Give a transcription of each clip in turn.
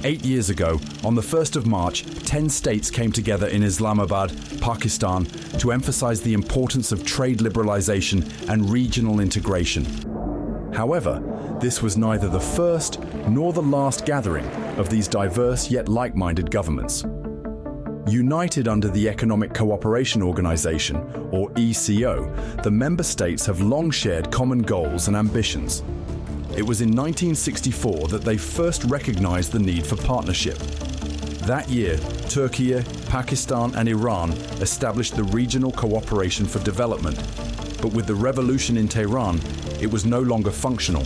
8 years ago, on the 1st of March, 10 states came together in Islamabad, Pakistan, to emphasize the importance of trade liberalization and regional integration. However, this was neither the first nor the last gathering of these diverse yet like-minded governments. United under the Economic Cooperation Organization, or ECO, the member states have long shared common goals and ambitions. It was in 1964 that they first recognized the need for partnership. That year, Turkey, Pakistan, and Iran established the Regional Cooperation for Development. But with the revolution in Tehran, it was no longer functional.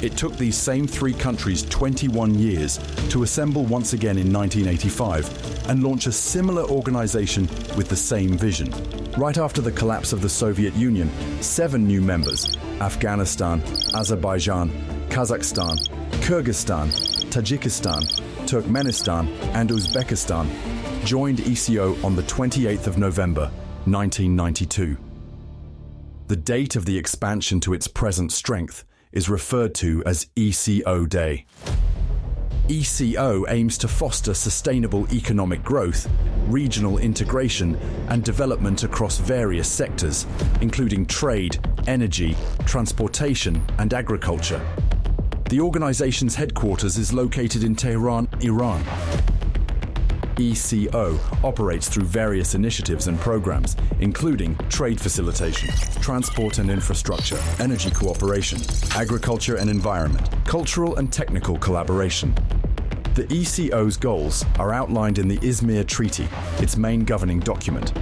It took these same three countries 21 years to assemble once again in 1985 and launch a similar organization with the same vision. Right after the collapse of the Soviet Union, 7 new members, Afghanistan, Azerbaijan, Kazakhstan, Kyrgyzstan, Tajikistan, Turkmenistan, and Uzbekistan, joined ECO on the 28th of November, 1992. The date of the expansion to its present strength is referred to as ECO Day. ECO aims to foster sustainable economic growth, regional integration, and development across various sectors, including trade, energy, transportation, and agriculture. The organization's headquarters is located in Tehran, Iran. ECO operates through various initiatives and programs, including trade facilitation, transport and infrastructure, energy cooperation, agriculture and environment, cultural and technical collaboration. The ECO's goals are outlined in the Izmir Treaty, its main governing document.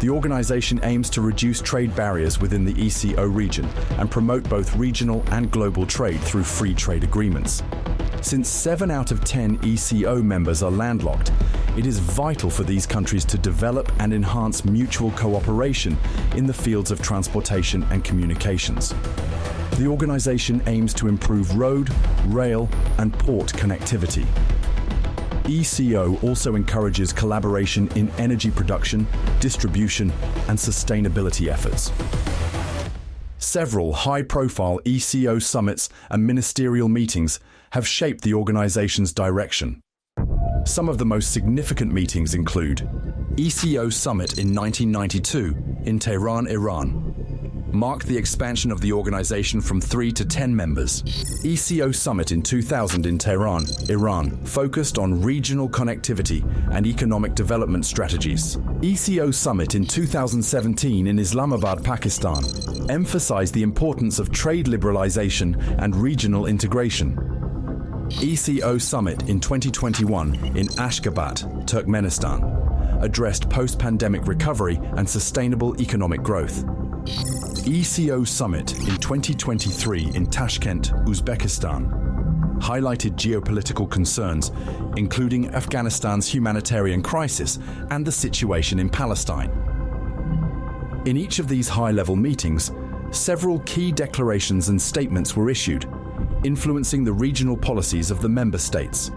The organization aims to reduce trade barriers within the ECO region and promote both regional and global trade through free trade agreements. Since 7 out of 10 ECO members are landlocked, it is vital for these countries to develop and enhance mutual cooperation in the fields of transportation and communications. The organization aims to improve road, rail, and port connectivity. ECO also encourages collaboration in energy production, distribution, and sustainability efforts. Several high-profile ECO summits and ministerial meetings have shaped the organization's direction. Some of the most significant meetings include ECO Summit in 1992 in Tehran, Iran. Marked the expansion of the organization from 3 to 10 members. ECO Summit in 2000 in Tehran, Iran, focused on regional connectivity and economic development strategies. ECO Summit in 2017 in Islamabad, Pakistan, emphasized the importance of trade liberalization and regional integration. ECO Summit in 2021 in Ashgabat, Turkmenistan, addressed post-pandemic recovery and sustainable economic growth. ECO Summit in 2023 in Tashkent, Uzbekistan, highlighted geopolitical concerns, including Afghanistan's humanitarian crisis and the situation in Palestine. In each of these high-level meetings, several key declarations and statements were issued, influencing the regional policies of the member states.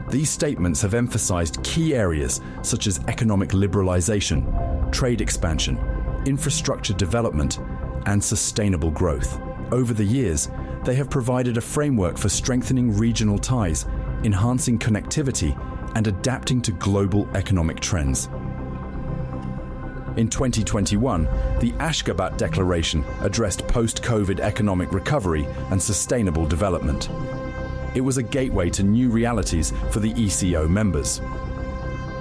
These statements have emphasized key areas such as economic liberalization, trade expansion, infrastructure development, and sustainable growth. Over the years, they have provided a framework for strengthening regional ties, enhancing connectivity, and adapting to global economic trends. In 2021, the Ashgabat Declaration addressed post-COVID economic recovery and sustainable development. It was a gateway to new realities for the ECO members.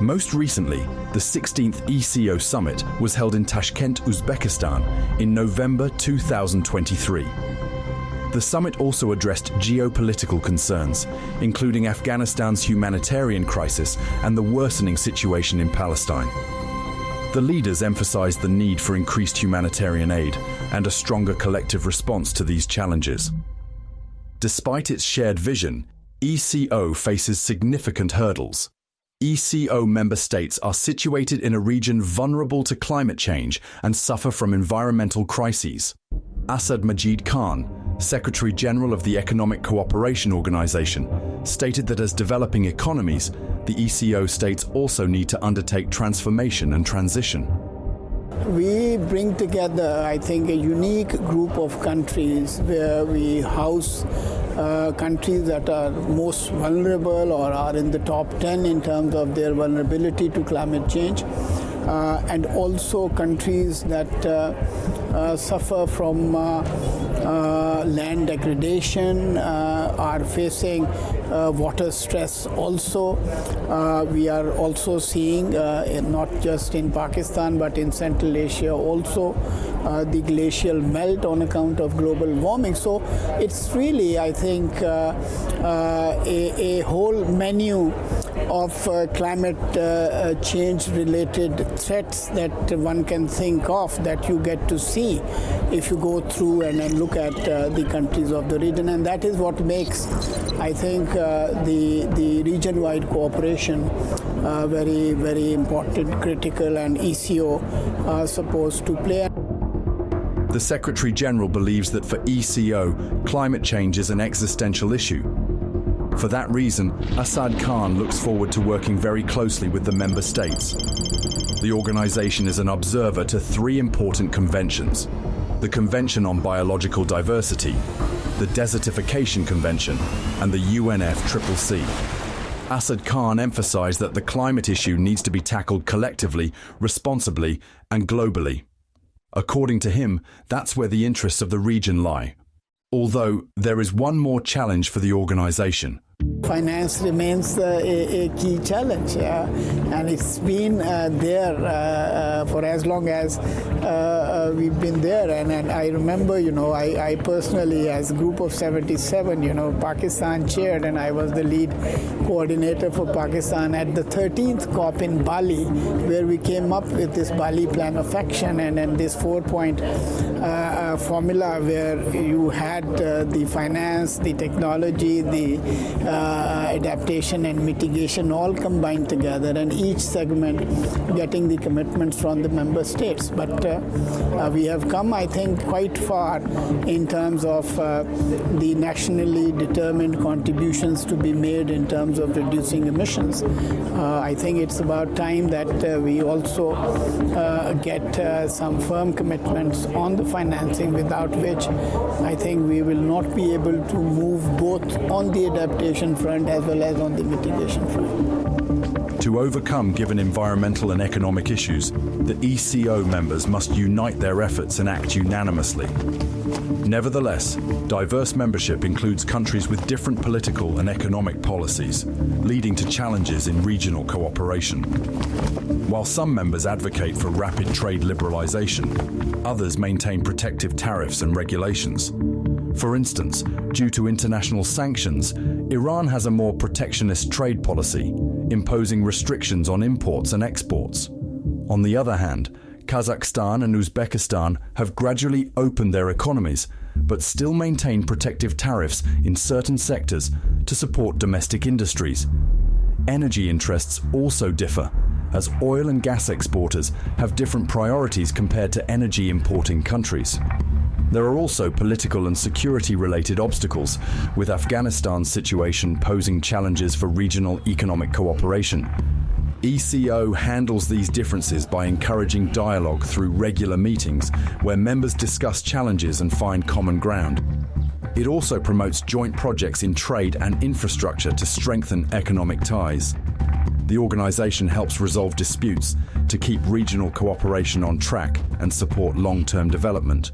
Most recently, the 16th ECO Summit was held in Tashkent, Uzbekistan in November 2023. The summit also addressed geopolitical concerns, including Afghanistan's humanitarian crisis and the worsening situation in Palestine. The leaders emphasized the need for increased humanitarian aid and a stronger collective response to these challenges. Despite its shared vision, ECO faces significant hurdles. ECO member states are situated in a region vulnerable to climate change and suffer from environmental crises. Asad Majid Khan, Secretary General of the Economic Cooperation Organization, stated that as developing economies, the ECO states also need to undertake transformation and transition. We bring together, I think, a unique group of countries where we house countries that are most vulnerable or are in the top 10 in terms of their vulnerability to climate change, and also countries that suffer from land degradation, are facing water stress also. We are also seeing, not just in Pakistan but in Central Asia also, the glacial melt on account of global warming. So it's really, I think, a whole menu of climate change related threats that one can think of that you get to see if you go through and look at the countries of the region. And that is what makes, I think, the region-wide cooperation very, very important, critical, and ECO supposed to play. The Secretary General believes that for ECO, climate change is an existential issue. For that reason, Asad Khan looks forward to working very closely with the member states. The organization is an observer to 3 important conventions: the Convention on Biological Diversity, the Desertification Convention, and the UNFCCC. Asad Khan emphasized that the climate issue needs to be tackled collectively, responsibly, and globally. According to him, that's where the interests of the region lie. Although there is one more challenge for the organization. Finance remains a key challenge, and it's been there for as long as we've been there. And I remember, I personally, as Group of 77, Pakistan chaired, and I was the lead coordinator for Pakistan at the 13th COP in Bali, where we came up with this Bali Plan of Action and this 4-point formula where you had the finance, the technology, the adaptation and mitigation all combined together, and each segment getting the commitments from the member states. But we have come, I think, quite far in terms of the nationally determined contributions to be made in terms of reducing emissions. I think it's about time that we also get some firm commitments on the financing, without which I think we will not be able to move both on the adaptation front as well as on the mitigation front. To overcome given environmental and economic issues, the ECO members must unite their efforts and act unanimously. Nevertheless, diverse membership includes countries with different political and economic policies, leading to challenges in regional cooperation. While some members advocate for rapid trade liberalization, others maintain protective tariffs and regulations. For instance, due to international sanctions, Iran has a more protectionist trade policy, imposing restrictions on imports and exports. On the other hand, Kazakhstan and Uzbekistan have gradually opened their economies, but still maintain protective tariffs in certain sectors to support domestic industries. Energy interests also differ, as oil and gas exporters have different priorities compared to energy importing countries. There are also political and security-related obstacles, with Afghanistan's situation posing challenges for regional economic cooperation. ECO handles these differences by encouraging dialogue through regular meetings where members discuss challenges and find common ground. It also promotes joint projects in trade and infrastructure to strengthen economic ties. The organization helps resolve disputes to keep regional cooperation on track and support long-term development.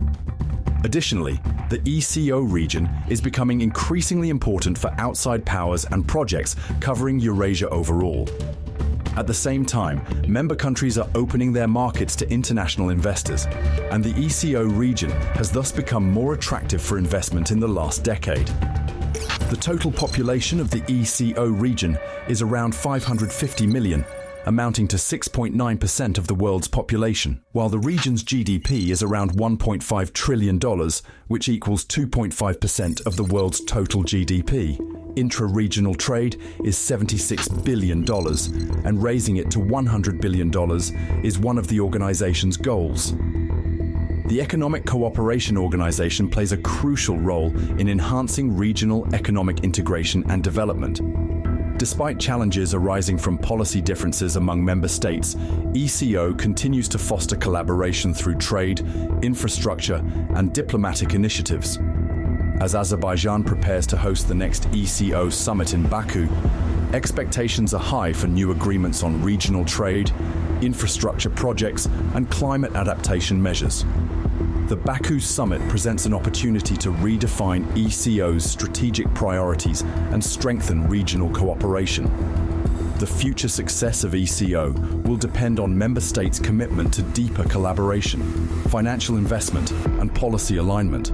Additionally, the ECO region is becoming increasingly important for outside powers and projects covering Eurasia overall. At the same time, member countries are opening their markets to international investors, and the ECO region has thus become more attractive for investment in the last decade. The total population of the ECO region is around 550 million, amounting to 6.9% of the world's population, while the region's GDP is around $1.5 trillion, which equals 2.5% of the world's total GDP. Intra-regional trade is $76 billion, and raising it to $100 billion is one of the organization's goals. The Economic Cooperation Organization plays a crucial role in enhancing regional economic integration and development. Despite challenges arising from policy differences among member states, ECO continues to foster collaboration through trade, infrastructure, and diplomatic initiatives. As Azerbaijan prepares to host the next ECO summit in Baku, expectations are high for new agreements on regional trade, infrastructure projects, and climate adaptation measures. The Baku summit presents an opportunity to redefine ECO's strategic priorities and strengthen regional cooperation. The future success of ECO will depend on member states' commitment to deeper collaboration, financial investment, and policy alignment.